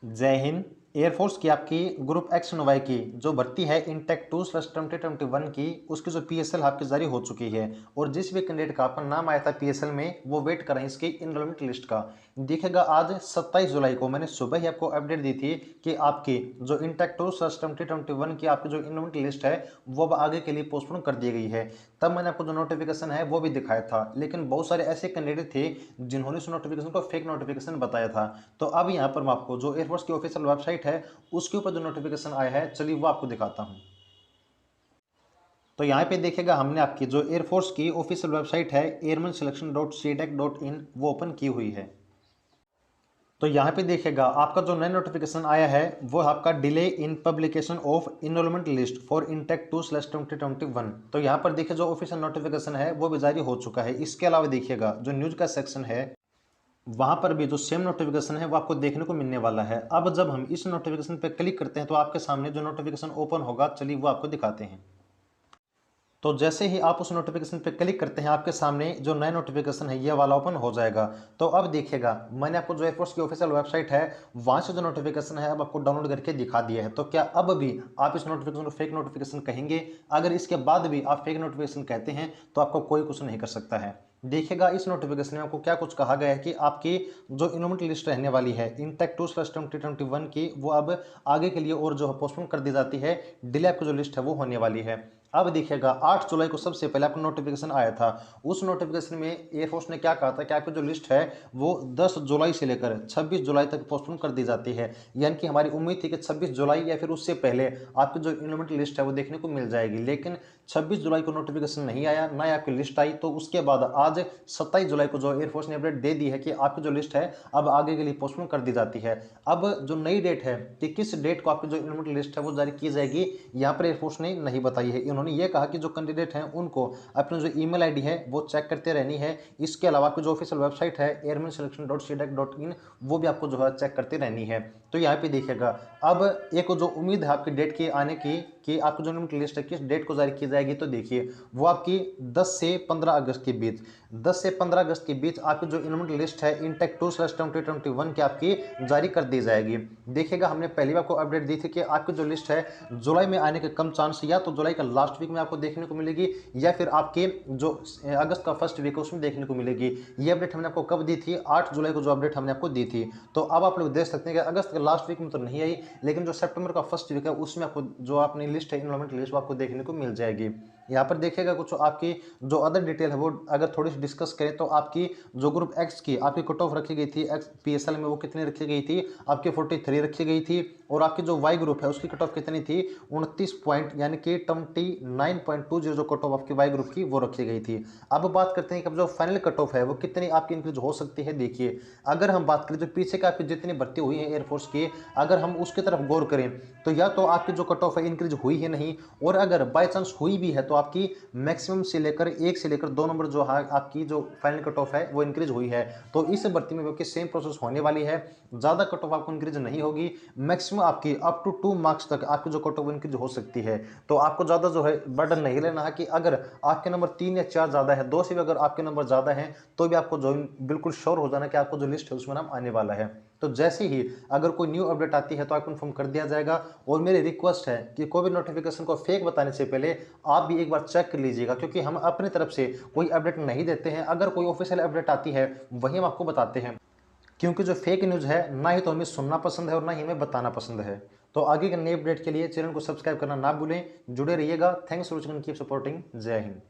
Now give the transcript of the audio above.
जय हिंद। एयरफोर्स की आपकी ग्रुप एक्स एंड वाई की जो भर्ती है इंटेक 2/2021 की, उसकी जो पीएसएल आपकी जारी हो चुकी है और जिस भी कैंडिडेट का आपका नाम आया था पीएसएल में वो वेट कर रहे हैं इसकी इनरोलमेंट लिस्ट का। देखिएगा आज 27 जुलाई को मैंने सुबह ही आपको अपडेट दी थी कि आपकी जो इंटेक 2/2021 की आपकी जो इनरोलमेंट लिस्ट है वो अब आगे के लिए पोस्टपोन कर दी गई है। तब मैंने आपको जो नोटिफिकेशन है वो भी दिखाया था, लेकिन बहुत सारे ऐसे कैंडिडेट थे जिन्होंने उस नोटिफिकेशन को फेक नोटिफिकेशन बताया था। तो अब यहाँ पर मैं आपको जो एयरफोर्स की ऑफिशियल वेबसाइट है उसके ऊपर जो नोटिफिकेशन आया है, चलिए वो आपको दिखाता हूं। तो यहाँ पे देखिएगा हमने आपकी जो एयरफोर्स की ऑफिशियल वेबसाइट है airmanselection.cdac.in वो ओपन की हुई है। तो यहाँ पे देखिएगा आपका जो नया नोटिफिकेशन आया है वो आपका delay in publication of enrolment list for intake 2/2021। तो यहाँ पर देखिए जो ऑफिशियल नोटिफिकेशन है वो भी जारी हो चुका है। इसके अलावा देखिएगा जो न्यूज का सेक्शन है वहां पर भी जो सेम नोटिफिकेशन है वो आपको देखने को मिलने वाला है। अब जब हम इस नोटिफिकेशन पे क्लिक करते हैं तो आपके सामने जो नोटिफिकेशन ओपन होगा, चलिए वो आपको दिखाते हैं। तो जैसे ही आप उस नोटिफिकेशन पे क्लिक करते हैं आपके सामने जो नया नोटिफिकेशन है ये वाला ओपन हो जाएगा। तो अब देखिएगा मैंने आपको जो एयरफोर्स की ऑफिशियल वेबसाइट है वहां से जो नोटिफिकेशन है अब आपको डाउनलोड करके दिखा दिया है। तो क्या अब भी आप इस नोटिफिकेशन को फेक नोटिफिकेशन कहेंगे? अगर इसके बाद भी आप फेक नोटिफिकेशन कहते हैं तो आपको कोई कुछ नहीं कर सकता है। देखिएगा इस नोटिफिकेशन में आपको क्या कुछ कहा गया है कि आपकी जो इनरोलमेंट लिस्ट रहने वाली है इंटेक 2/2021 की वो अब आगे के लिए और जो पोस्टपोन कर दी जाती है। डिले आपकी जो लिस्ट है वो होने वाली है। अब देखिएगा 8 जुलाई को सबसे पहले आपको नोटिफिकेशन आया था। उस नोटिफिकेशन में एयरफोर्स ने क्या कहा था कि आपकी जो लिस्ट है वो 10 जुलाई से लेकर 26 जुलाई तक पोस्टपोन कर दी जाती है। यानी कि हमारी उम्मीद थी कि 26 जुलाई या फिर उससे पहले आपकी जो इनरोलमेंट लिस्ट है वो देखने को मिल जाएगी, लेकिन 26 जुलाई को नोटिफिकेशन नहीं आया, ना ही आपकी लिस्ट आई। तो उसके बाद आज 27 जुलाई को जो एयरफोर्स ने अपडेट दे दी है कि आपकी जो लिस्ट है अब आगे के लिए पोस्टपोन कर दी जाती है। अब जो नई डेट है कि किस डेट को आपकी जो इनरोलमेंट लिस्ट है वो जारी की जाएगी, यहाँ पर एयरफोर्स ने नहीं बताई है। उन्होंने ये कहा कि जो कैंडिडेट हैं उनको अपनी जो ईमेल आईडी है वो चेक करते रहनी है। इसके अलावा आपकी जो ऑफिशियल वेबसाइट है airmanselection.cdac.in वो भी आपको जो है चेक करते रहनी है। तो यहाँ पे देखिएगा अब एक जो उम्मीद है आपकी डेट की आने की कि आपकी जो इनरोलमेंट लिस्ट है किस डेट को जारी की जाएगी, तो देखिए वो आपकी 10 से 15 अगस्त के बीच 10 से 15 अगस्त के बीच आपकी जो इनरोलमेंट लिस्ट है इंटेक 2/2021 की आपकी जारी कर दी जाएगी। देखिएगा हमने पहली बार को अपडेट दी थी कि आपकी जो लिस्ट है जुलाई में आने के कम चांस, या तो जुलाई का लास्ट वीक में आपको देखने को मिलेगी या फिर आपके जो अगस्त का फर्स्ट वीक है उसमें देखने को मिलेगी। ये अपडेट हमने आपको कब दी थी? 8 जुलाई को जो अपडेट हमने आपको दी थी। तो अब आप लोग देख सकते हैं कि अगस्त के लास्ट वीक में तो नहीं आई, लेकिन जो सितंबर का फर्स्ट वीक है उसमें आपको जो अपनी लिस्ट है इनरोलमेंट लिस्ट वो आपको देखने को मिल जाएगी। यहाँ पर देखिएगा कुछ आपकी जो अदर डिटेल है वो अगर थोड़ी सी डिस्कस करें तो आपकी जो ग्रुप एक्स की आपकी कट ऑफ रखी गई थी एक्स पीएसएल में वो कितनी रखी गई थी? आपकी 43 रखी गई थी। और आपकी जो वाई ग्रुप है उसकी कट ऑफ कितनी थी? 29 पॉइंट यानी कि 29.20 जो कट ऑफ आपकी वाई ग्रुप की वो रखी गई थी। अब बात करते हैं कि अब जो फाइनल कट ऑफ है वो कितनी आपकी इंक्रीज हो सकती है। देखिए अगर हम बात करें जो पीछे का आपकी जितनी भर्ती हुई है एयरफोर्स की, अगर हम उसकी तरफ गौर करें तो या तो आपकी जो कट ऑफ है इंक्रीज हुई ही नहीं, और अगर बाई चांस हुई भी है तो आपकी मैक्सिमम से लेकर 1 से लेकर 2 नंबर जो है आपकी जो फाइनल कट ऑफ है वो इंक्रीज हुई है। तो इस भर्ती में आपकी सेम प्रोसेस होने वाली है, ज़्यादा कट ऑफ आपको इंक्रीज नहीं होगी। मैक्सिमम आपकी अप टू 2 मार्क्स तक आपकी जो कट ऑफ इंक्रीज हो सकती है। तो आपको ज़्यादा जो है बर्डन नहीं लेना है कि अगर आपके नंबर 3 या 4 ज़्यादा है, 2 से भी अगर आपके नंबर ज़्यादा हैं तो भी आपको जो बिल्कुल श्योर हो जाना कि आपको जो लिस्ट है उसमें नाम आने वाला है। तो जैसे ही अगर कोई न्यू अपडेट आती है तो आपको इन्फॉर्म कर दिया जाएगा। और मेरी रिक्वेस्ट है कि कोई भी नोटिफिकेशन को फेक बताने से पहले आप भी एक बार चेक कर लीजिएगा, क्योंकि हम अपनी तरफ से कोई अपडेट नहीं देते हैं। अगर कोई ऑफिशियल अपडेट आती है वही हम आपको बताते हैं, क्योंकि जो फेक न्यूज़ है ना ही तो हमें सुनना पसंद है और ना ही हमें बताना पसंद है। तो आगे के नए अपडेट के लिए चैनल को सब्सक्राइब करना ना भूलें, जुड़े रहिएगा। Thanks for watching, keep supporting. जय हिंद।